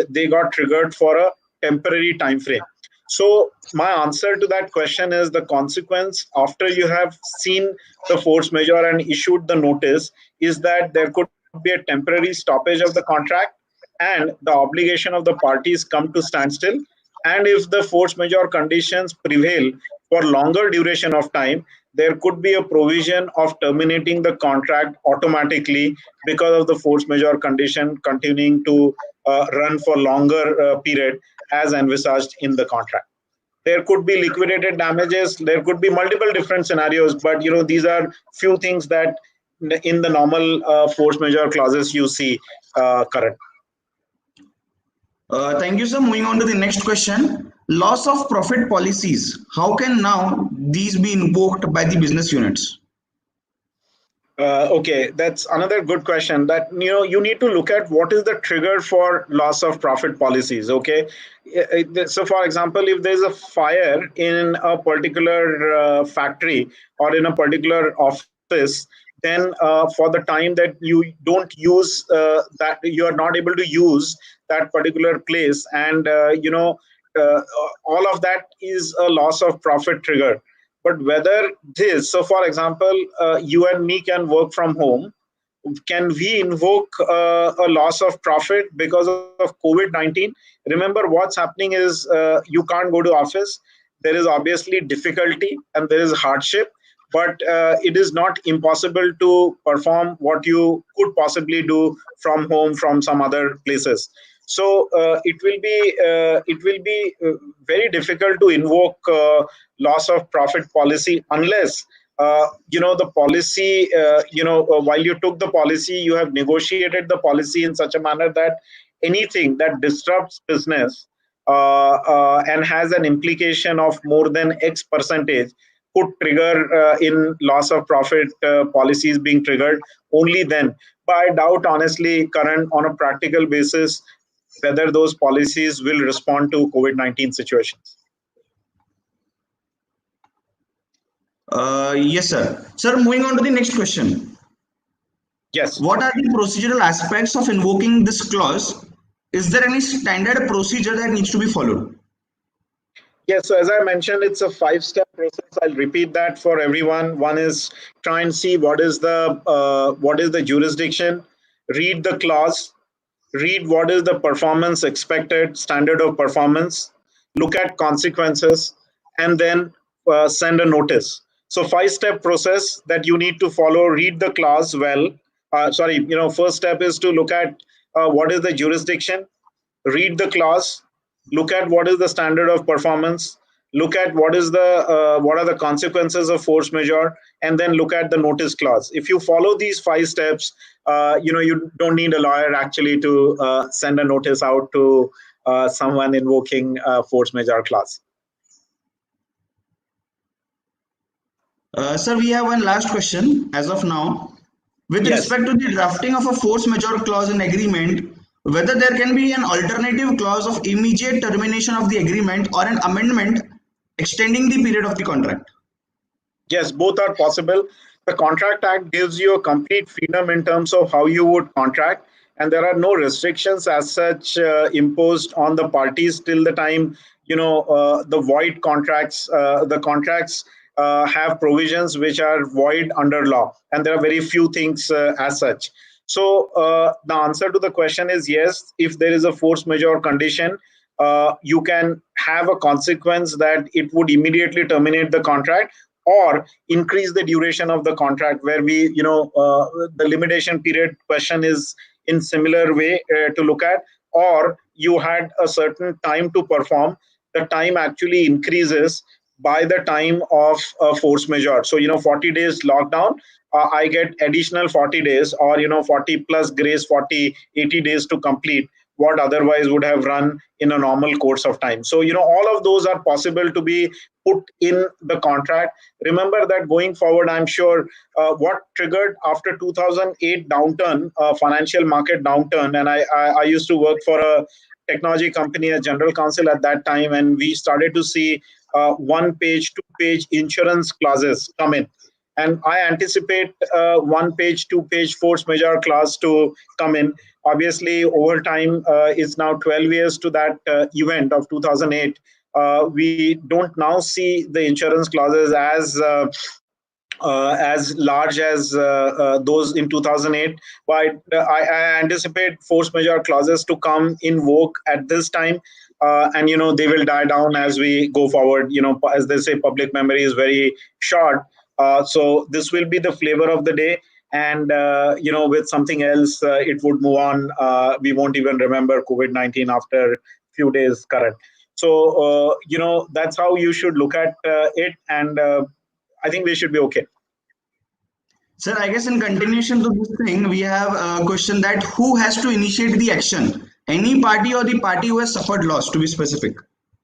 they got triggered for a temporary time frame. So my answer to that question is the consequence after you have seen the force majeure and issued the notice is that there could be a temporary stoppage of the contract, and the obligation of the parties come to standstill. And if the force majeure conditions prevail for longer duration of time, there could be a provision of terminating the contract automatically because of the force majeure condition continuing to run for longer period as envisaged in the contract. There could be liquidated damages, there could be multiple different scenarios, but these are few things that in the normal force majeure clauses you see current. Thank you, sir. Moving on to the next question. Loss of profit policies. How can now these be invoked by the business units? Okay, that's another good question. That you need to look at what is the trigger for loss of profit policies. Okay, so for example, if there's a fire in a particular factory or in a particular office, then for the time that you don't use that, you are not able to use that particular place, and uh, all of that is a loss of profit trigger. But whether this, so for example, you and me can work from home, can we invoke a loss of profit because of COVID-19? Remember, what's happening is you can't go to office. There is obviously difficulty and there is hardship, but it is not impossible to perform what you could possibly do from home, from some other places. So it will be very difficult to invoke loss of profit policy unless the policy, while you took the policy, you have negotiated the policy in such a manner that anything that disrupts business and has an implication of more than X percentage could trigger in loss of profit policies being triggered only then. But I doubt, honestly, current on a practical basis, whether those policies will respond to COVID-19 situations. Yes, sir. Sir, moving on to the next question. Yes. What are the procedural aspects of invoking this clause? Is there any standard procedure that needs to be followed? Yes, so as I mentioned, it's a five-step process. I'll repeat that for everyone. One is try and see what is the jurisdiction, read the clause, read what is the performance expected, standard of performance, look at consequences, and then send a notice. So five-step process that you need to follow. Read the clause well. Sorry, first step is to look at what is the jurisdiction, read the clause, look at what is the standard of performance, look at what are the consequences of force majeure, and then look at the notice clause. If you follow these five steps, you don't need a lawyer actually to send a notice out to someone invoking force majeure clause. Sir, we have one last question as of now. With Yes. respect to the drafting of a force majeure clause in agreement, whether there can be an alternative clause of immediate termination of the agreement or an amendment extending the period of the contract. Yes, both are possible. The Contract Act gives you a complete freedom in terms of how you would contract, and there are no restrictions as such imposed on the parties till the time the void contracts. The contracts have provisions which are void under law, and there are very few things as such. So the answer to the question is yes. If there is a force majeure condition, you can have a consequence that it would immediately terminate the contract or increase the duration of the contract, where the limitation period question is in similar way to look at, or you had a certain time to perform, the time actually increases by the time of force majeure. So 40 days lockdown, I get additional 40 days, or 40 plus grace, 40 80 days to complete what otherwise would have run in a normal course of time. So all of those are possible to be put in the contract. Remember that going forward, I'm sure what triggered after 2008 downturn, financial market downturn, and I used to work for a technology company as general counsel at that time, and we started to see one page, two-page insurance clauses come in. And I anticipate one page, two-page force majeure clause to come in. Obviously, over time, it's now 12 years to that event of 2008. We don't now see the insurance clauses as large as those in 2008. But I anticipate force majeure clauses to come in vogue at this time. And they will die down as we go forward. As they say, public memory is very short. So this will be the flavor of the day. And with something else, it would move on. We won't even remember COVID-19 after few days current. So that's how you should look at it, and I think we should be okay. Sir, I guess in continuation to this thing, we have a question that who has to initiate the action? Any party or the party who has suffered loss, to be specific?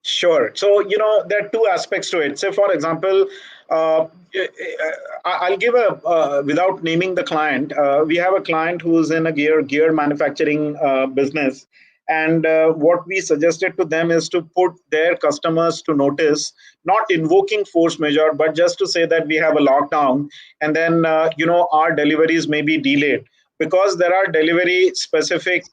Sure. So, there are two aspects to it. Say, for example, uh, I'll give without naming the client, we have a client who's in a gear manufacturing business. And what we suggested to them is to put their customers to notice, not invoking force majeure, but just to say that we have a lockdown, and then, our deliveries may be delayed because there are delivery specific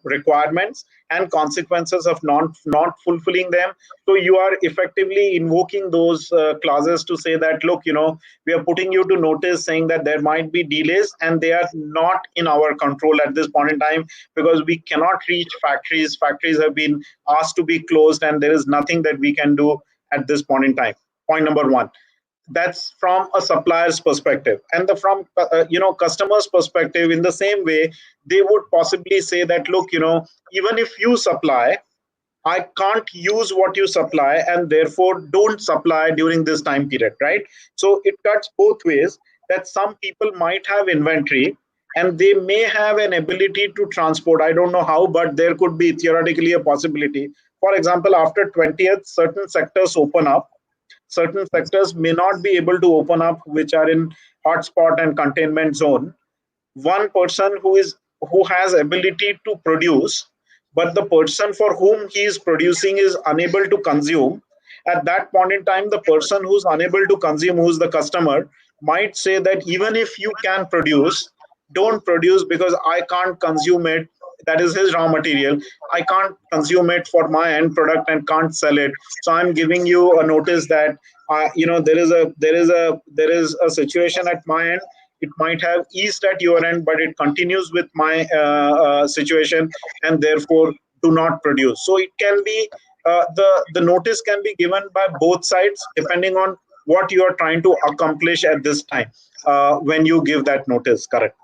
requirements and consequences of not fulfilling them. So you are effectively invoking those clauses to say that, look, we are putting you to notice, saying that there might be delays and they are not in our control at this point in time, because we cannot reach factories have been asked to be closed, and there is nothing that we can do at this point in time. Point number one. That's from a supplier's perspective. And from customers perspective, in the same way, they would possibly say that, look, even if you supply, I can't use what you supply, and therefore don't supply during this time period, right? So it cuts both ways, that some people might have inventory and they may have an ability to transport. I don't know how, but there could be theoretically a possibility. For example, after 20th, certain sectors open up. Certain sectors may not be able to open up, which are in hotspot and containment zone. One person who has ability to produce, but the person for whom he is producing is unable to consume. At that point in time, the person who's unable to consume, who's the customer, might say that even if you can produce, don't produce, because I can't consume it. That is his raw material. I can't consume it for my end product and can't sell it. So I'm giving you a notice that there is a situation at my end. It might have eased at your end, but it continues with my situation, and therefore do not produce. So it can be, the notice can be given by both sides, depending on what you are trying to accomplish at this time, when you give that notice. Correct.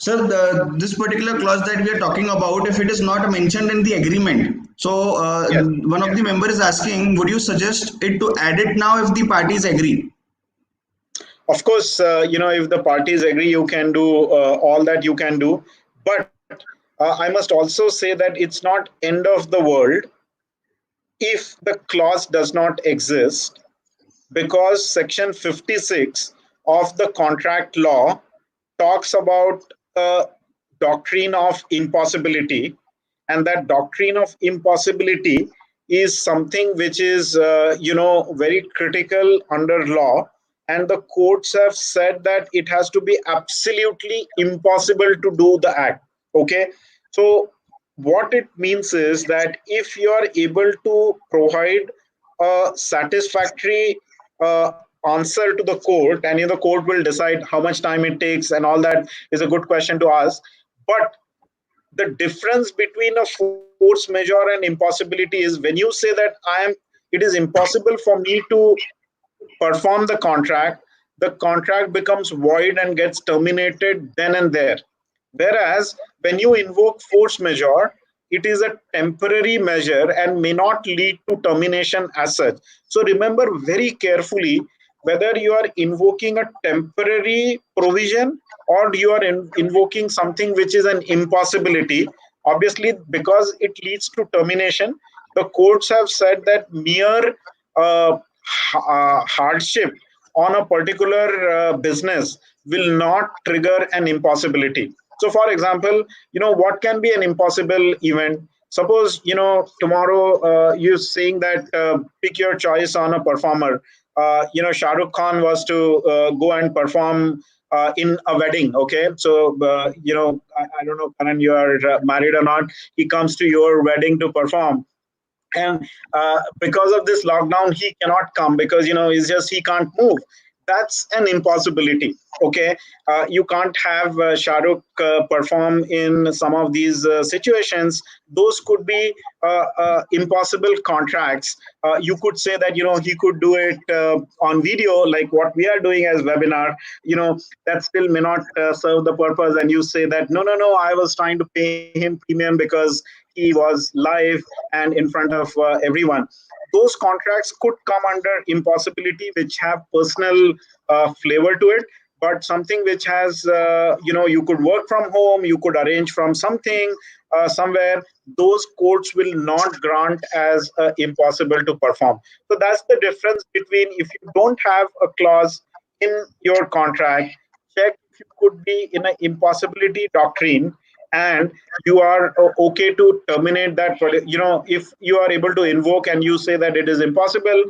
Sir, this particular clause that we are talking about, if it is not mentioned in the agreement, so Yes. one of the members is asking, would you suggest it to add it now if the parties agree? Of course, if the parties agree, you can do all that you can do. But I must also say that it's not end of the world if the clause does not exist, because section 56 of the contract law talks about a doctrine of impossibility, and that doctrine of impossibility is something which is very critical under law, and the courts have said that it has to be absolutely impossible to do the act. Okay. So what it means is that if you are able to provide a satisfactory answer to the court, and the court will decide how much time it takes, and all that is a good question to ask. But the difference between a force majeure and impossibility is, when you say that it is impossible for me to perform the contract becomes void and gets terminated then and there. Whereas when you invoke force majeure, it is a temporary measure and may not lead to termination as such. So remember very carefully whether you are invoking a temporary provision or you are invoking something which is an impossibility. Obviously, because it leads to termination, the courts have said that mere hardship on a particular business will not trigger an impossibility. So, for example, what can be an impossible event? Suppose, tomorrow you're saying that pick your choice on a performer. Shah Rukh Khan was to go and perform in a wedding. Okay. So, I don't know, Karan, you are married or not. He comes to your wedding to perform, and because of this lockdown he cannot come, because it's just he can't move. that's an impossibility. Okay, you can't have Shah Rukh perform in some of these situations. Those could be impossible contracts. You could say that he could do it on video, like what we are doing as webinar. That still may not serve the purpose, and you say that no, I was trying to pay him premium because he was live and in front of everyone. Those contracts could come under impossibility, which have personal flavor to it. But something which has you could work from home, you could arrange from something somewhere, those courts will not grant as impossible to perform. So that's the difference between, if you don't have a clause in your contract, check if you could be in an impossibility doctrine, and you are okay to terminate that. If you are able to invoke and you say that it is impossible,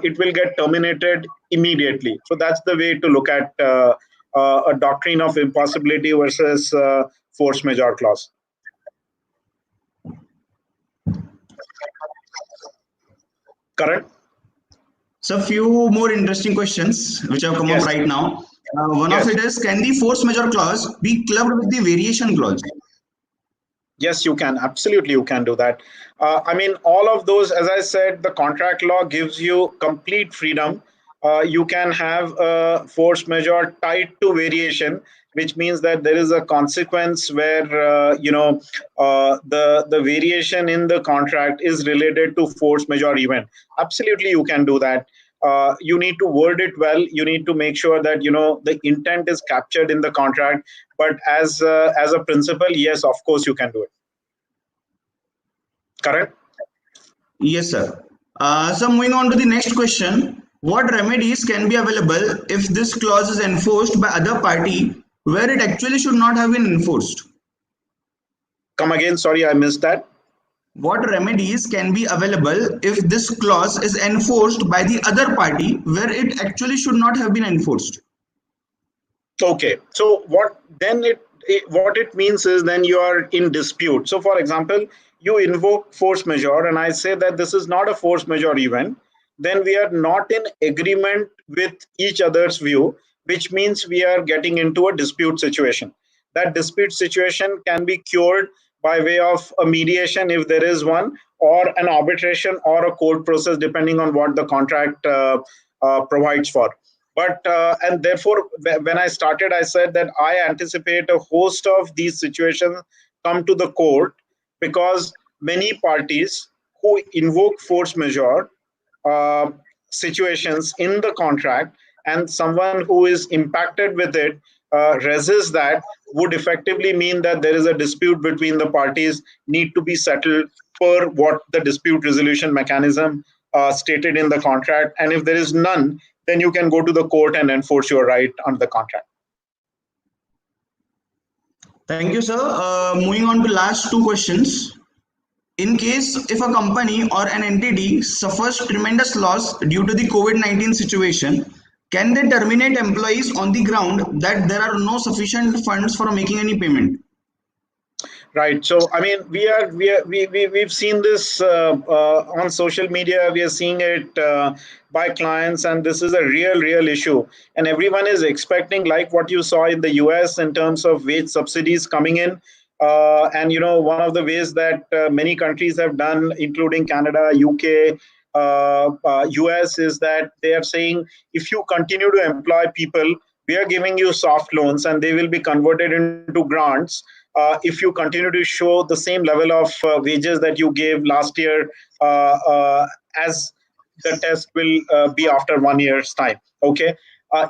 it will get terminated immediately. So that's the way to look at a doctrine of impossibility versus force majeure clause. Correct. So few more interesting questions which have come up Yes. right now. One of Yes. it is, can the force majeure clause be clubbed with the variation clause? Yes, you can. Absolutely, you can do that. I mean, all of those, as I said, the contract law gives you complete freedom. You can have a force majeure tied to variation, which means that there is a consequence where the variation in the contract is related to force majeure event. Absolutely, you can do that. You need to word it well. You need to make sure that the intent is captured in the contract. But as a principle, yes, of course, you can do it. Correct. Yes, sir. So moving on to the next question. What remedies can be available if this clause is enforced by other party where it actually should not have been enforced? Come again. Sorry, I missed that. What remedies can be available if this clause is enforced by the other party where it actually should not have been enforced? Okay. So what it means is, then you are in dispute. So, for example, you invoke force majeure, and I say that this is not a force majeure event. Then we are not in agreement with each other's view, which means we are getting into a dispute situation. That dispute situation can be cured by way of a mediation, if there is one, or an arbitration or a court process, depending on what the contract provides for. But and therefore, when I started, I said that I anticipate a host of these situations come to the court, because many parties who invoke force majeure uh, situations in the contract, and someone who is impacted with it resists that, would effectively mean that there is a dispute between the parties, need to be settled per what the dispute resolution mechanism stated in the contract. And if there is none, then you can go to the court and enforce your right under the contract. Thank you, sir. Moving on to last two questions. In case if a company or an entity suffers tremendous loss due to the COVID-19 situation, can they terminate employees on the ground that there are no sufficient funds for making any payment? Right. So, I mean, we've seen this on social media. We are seeing it by clients, and this is a real issue. And everyone is expecting, like what you saw in the US in terms of wage subsidies coming in. And one of the ways that many countries have done, including Canada, UK, US, is that they are saying, if you continue to employ people, we are giving you soft loans, and they will be converted into grants if you continue to show the same level of wages that you gave last year, as the test will be after 1 year's time. Okay.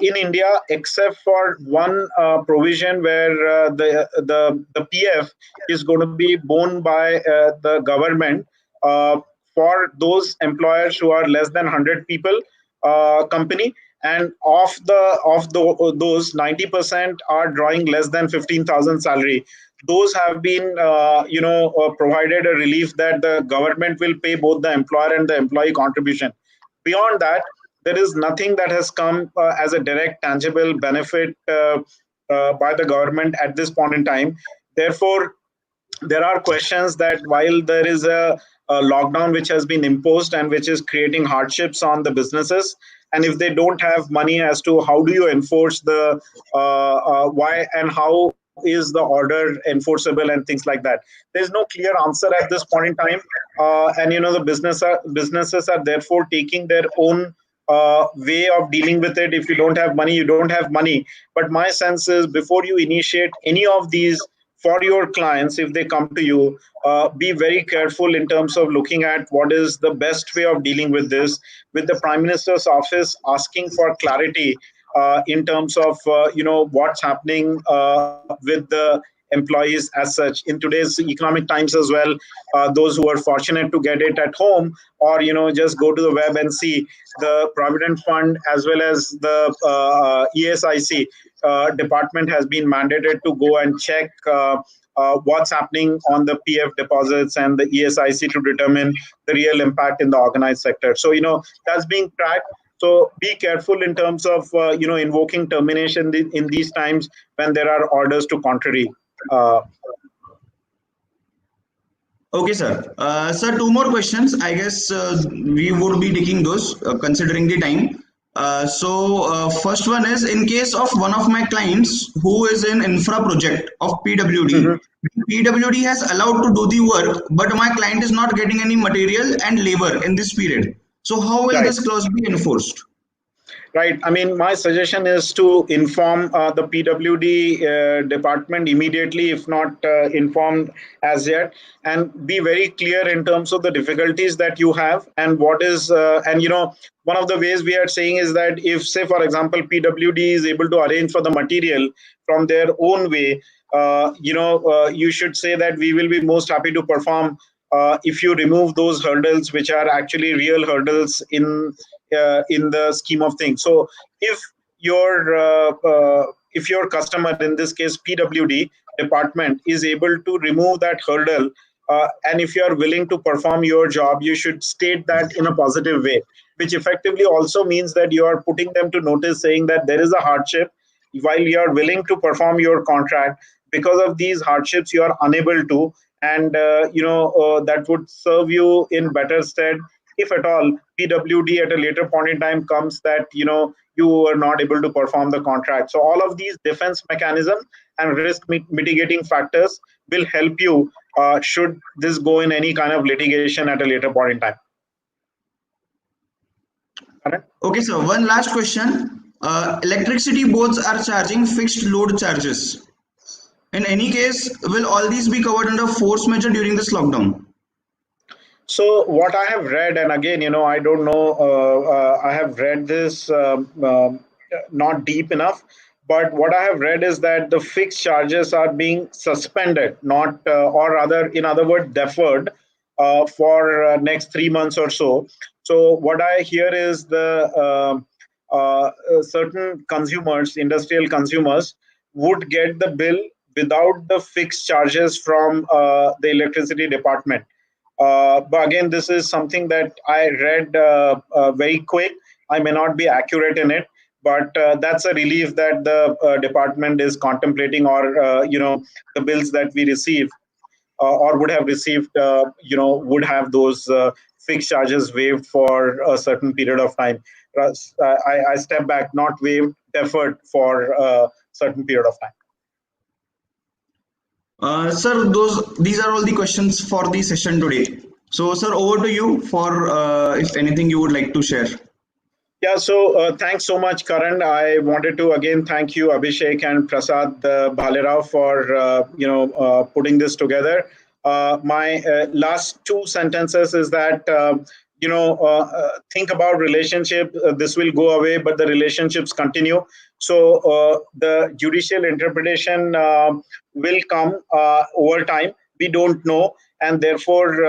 In India, except for one provision where the PF is going to be borne by the government for those employers who are less than 100 people company, and those 90% are drawing less than 15,000 salary. Those have been provided a relief that the government will pay both the employer and the employee contribution. Beyond that, there is nothing that has come as a direct tangible benefit by the government at this point in time. Therefore, there are questions that while there is a lockdown which has been imposed and which is creating hardships on the businesses, and if they don't have money, as to how do you enforce the why and how is the order enforceable and things like that. There's no clear answer at this point in time, and the businesses are therefore taking their own way of dealing with it. If you don't have money, you don't have money. But my sense is, before you initiate any of these for your clients, if they come to you, be very careful in terms of looking at what is the best way of dealing with this, with the Prime Minister's office asking for clarity in terms of what's happening with the employees as such in today's economic times as well. Those who are fortunate to get it at home, or just go to the web and see the Provident Fund as well as the ESIC department has been mandated to go and check what's happening on the PF deposits and the ESIC to determine the real impact in the organized sector. So that's being tracked. So be careful in terms of invoking termination in these times when there are orders to contrary. Okay, sir. Sir, two more questions. I guess we would be taking those considering the time. First one is, in case of one of my clients who is in infra project of PWD, Mhm. PWD has allowed to do the work, but my client is not getting any material and labor in this period. So how will Right. this clause be enforced? Right. I mean, my suggestion is to inform the PWD department immediately, if not informed as yet, and be very clear in terms of the difficulties that you have and what is, and one of the ways we are saying is that if, say, for example, PWD is able to arrange for the material from their own way, you should say that we will be most happy to perform if you remove those hurdles, which are actually real hurdles in the scheme of things. So if your customer, in this case PWD department, is able to remove that hurdle, and if you are willing to perform your job, you should state that in a positive way, which effectively also means that you are putting them to notice, saying that there is a hardship. While you are willing to perform your contract, because of these hardships you are unable to, and that would serve you in better stead if at all PWD at a later point in time comes that you are not able to perform the contract. So all of these defense mechanism and risk mitigating factors will help you should this go in any kind of litigation at a later point in time. Correct? Okay, sir. One last question. Electricity boards are charging fixed load charges. In any case, will all these be covered under force majeure during this lockdown? So what I have read, and again, I don't know, I have read this not deep enough, but what I have read is that the fixed charges are being suspended, not, or rather, in other words, deferred for next 3 months or so. So what I hear is the certain consumers, industrial consumers, would get the bill without the fixed charges from the electricity department. But again, this is something that I read very quick. I may not be accurate in it, but that's a relief that the department is contemplating, or the bills that we receive or would have received, would have those fixed charges waived for a certain period of time. I step back, not waived, deferred for a certain period of time. Sir, these are all the questions for the session today. So, sir, over to you for if anything you would like to share. Yeah, so thanks so much, Karan. I wanted to again thank you, Abhishek and Prasad Bhalerao, for putting this together. My last two sentences is that think about relationship. This will go away, but the relationships continue. So the judicial interpretation will come over time. We don't know, and therefore,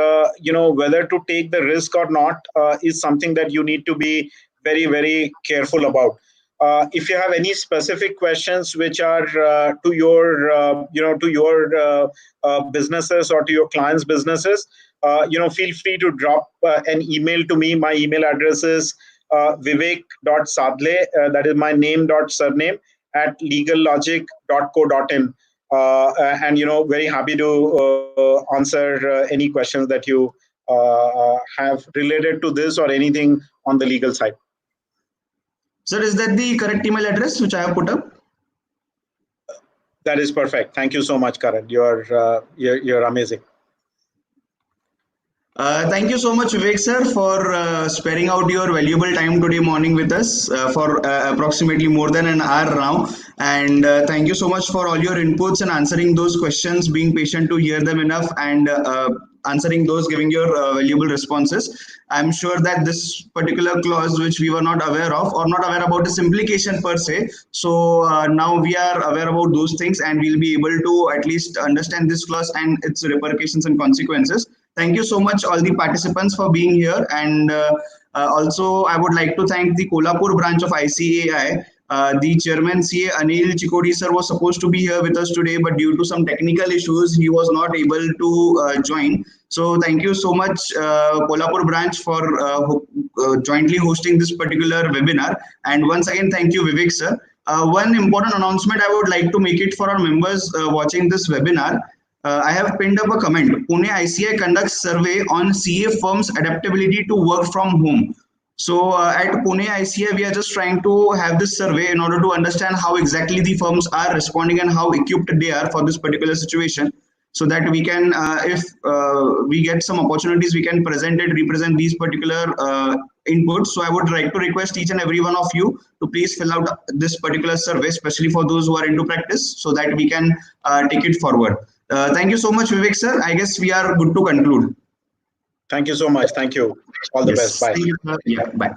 whether to take the risk or not is something that you need to be very, very careful about. If you have any specific questions which are to your businesses or to your clients' businesses, feel free to drop an email to me. My email address is vivek.sadhale, that is my name dot surname, at legallogic.co.in. And very happy to answer any questions that you have related to this or anything on the legal side. Sir, is that the correct email address which I have put up? That is perfect. Thank you so much, Karan. You're amazing. Thank you so much, Vivek sir, for sparing out your valuable time today morning with us for approximately more than an hour now. And thank you so much for all your inputs and answering those questions, being patient to hear them enough, and answering those, giving your valuable responses. I'm sure that this particular clause, which we were not aware of or not aware about its implication per se, so now we are aware about those things, and we'll be able to at least understand this clause and its repercussions and consequences. Thank you so much, all the participants, for being here. And also, I would like to thank the Kolhapur branch of ICAI. The chairman CA Anil Chikodi sir was supposed to be here with us today, but due to some technical issues, he was not able to join. So, thank you so much, Kolhapur branch, for jointly hosting this particular webinar. And once again, thank you, Vivek sir. One important announcement I would like to make it for our members watching this webinar. I have pinned up a comment. Pune ICI conducts survey on CA firms' adaptability to work from home. So at Pune ICI, we are just trying to have this survey in order to understand how exactly the firms are responding and how equipped they are for this particular situation. So that we can, if we get some opportunities, we can represent these particular inputs. So I would like to request each and every one of you to please fill out this particular survey, especially for those who are into practice, so that we can take it forward. Thank you so much, Vivek sir. I guess we are good to conclude. Thank you so much. Thank you. All the best. Bye. Thank you, sir. Yeah, bye.